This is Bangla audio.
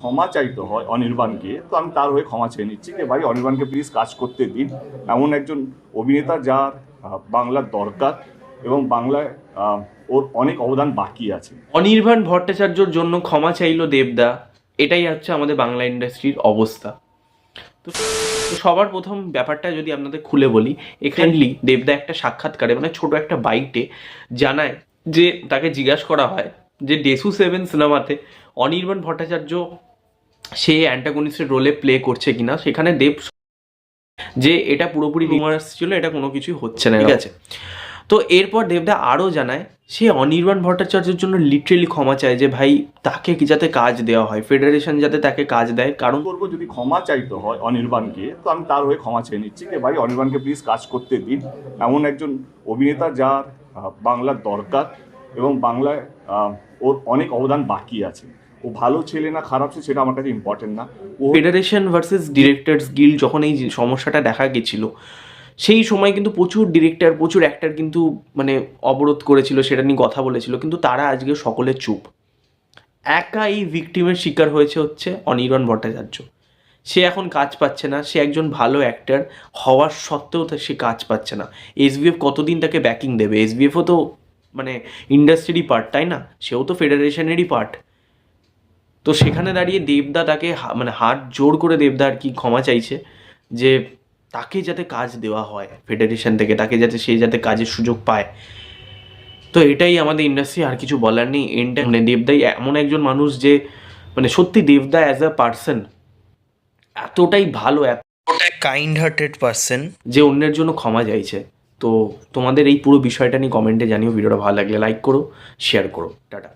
ক্ষমা চাইতে হয় অনির্বাণকে, তো আমি তার হয়ে ক্ষমা চেয়ে নিচ্ছি যে ভাই অনির্বাণকে প্লিজ কাজ করতে দিন। এমন একজন অভিনেতা যার বাংলার দরকার এবং বাংলায় ওর অনেক অবদান বাকি আছে। অনির্বাণ ভট্টাচার্যর জন্য ক্ষমা চাইলো দেবদা, এটাই হচ্ছে আমাদের বাংলা ইন্ডাস্ট্রির অবস্থা। তো সবার প্রথম ব্যাপারটা যদি আপনাদের খুলে বলি, এখানলি দেবদা একটা সাক্ষাৎকারে মানে ছোট একটা বাইটে জানায় যে তাকে জিজ্ঞাসা করা হয় যে ডেসু 7 সিনেমাতে অনির্বাণ ভট্টাচার্য সে অ্যান্টাগনিস্টের রোলে প্লে করছে কিনা, সেখানে দেব যে এটা পুরোপুরি রুমার্স ছিল, এটা কোনো কিছুই হচ্ছে না, ঠিক আছে। তো এরপর দেবদা আরও জানায় সে অনির্বাণ ভট্টাচার্যের জন্য লিটারেলি ক্ষমা চায় যে ভাই তাকে যাতে কাজ দেওয়া হয়, ফেডারেশন যাতে তাকে কাজ দেয়। কারণ করবো যদি ক্ষমা চাইতে হয় অনির্বাণকে, তো আমি তার হয়ে ক্ষমা চেয়ে নিচ্ছি যে ভাই অনির্বাণকে প্লিজ কাজ করতে দিন। এমন একজন অভিনেতা যার বাংলার দরকার এবং বাংলায় ওর অনেক অবদান বাকি আছে। ও ভালো ছেলে না খারাপ ছেলে সেটা আমার কাছে ইম্পর্টেন্ট না। ও ফেডারেশন ভার্সেস ডিরেক্টরস গিল্ড যখন এই সমস্যাটা দেখা গেছিল, সেই সময় কিন্তু প্রচুর ডিরেক্টর প্রচুর অ্যাক্টর কিন্তু মানে অবরোধ করেছিল, সেটা নিয়ে কথা বলেছিল, কিন্তু তারা আজকে সকলে চুপ। একা এই ভিকটিমের শিকার হয়েছে হচ্ছে অনির্বাণ ভট্টাচার্য। সে এখন কাজ পাচ্ছে না, সে একজন ভালো অ্যাক্টর হওয়ার সত্ত্বেও সে কাজ পাচ্ছে না। এসবিএফ কতদিন তাকে ব্যাকিং দেবে? এসবিএফও তো মানে ইন্ডাস্ট্রিরই পার্ট, তাই না? সেও তো ফেডারেশনেরই পার্ট। তো সেখানে দাঁড়িয়ে দেবদা তাকে মানে হাত জোর করে দেবদা আর কি ক্ষমা চাইছে যে তাকে যাতে কাজ দেওয়া হয় ফেডারেশন থেকে, তাকে যাতে সে যাতে কাজের সুযোগ পায়। তো এটাই আমাদের ইন্ডাস্ট্রি, আর কিছু বলার নেই। এন্ডটা মানে দেবদাই এমন একজন মানুষ যে মানে সত্যি দেবদা অ্যাজ আ পার্সন এতটাই ভালো, এতটাই কাইন্ড হার্টেড পার্সন যে অন্যের জন্য ক্ষমা চাইছে। তো তোমাদের এই পুরো বিষয়টা নিয়ে কমেন্টে জানিও। ভিডিওটা ভালো লাগলে লাইক করো, শেয়ার করো। টাটা।